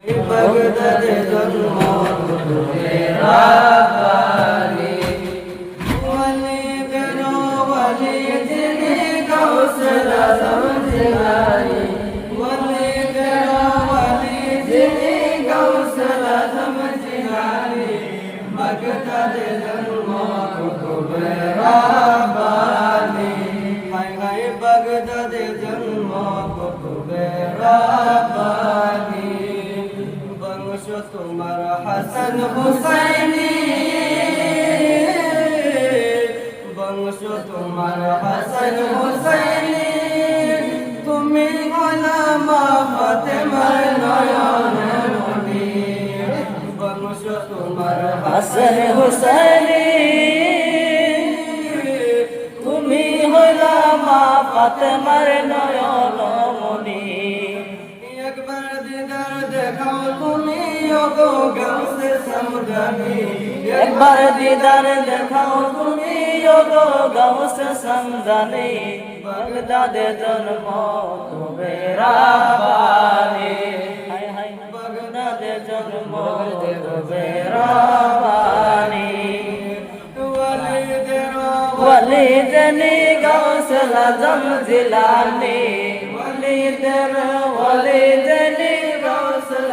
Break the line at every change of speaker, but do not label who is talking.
বাগদাদে জন্ম রাব্বানি ওয়ালিদের ওয়ালি যিনি গাউসুল আজম জিলানী ওয়ালিদের ওয়ালি যিনি গাউসুল আজম জিলানী বাগদাদে জন্ম কুতুবে রাব্বানি হায় হায় বাগদাদে জন্ম কুতুবে রাব্বানি বংশ তোমার হাসান হুসাইনি বংশ তোমার হাসান হুসাইনি তুমি গোলামা ফাতেমার নয়নের মণি বংশ তোমার হাসান হুসাইনি তুমি গোলামা ফাতেমার নয়নের মণি একবার দিদার দেখাও তুমি ওগো গাউসে সমদানি একবার দিদার দেখাও তুমি ওগো গাউসে সমদানি বাগদাদে জন্ম তুমি রাব্বানি হায় হায় বাগদাদে জন্ম তুমি রাব্বানি ওয়ালিদানি গাউসুল আজম জিলানী ওয়ালিদের ওয়ালিদানি গাউসুল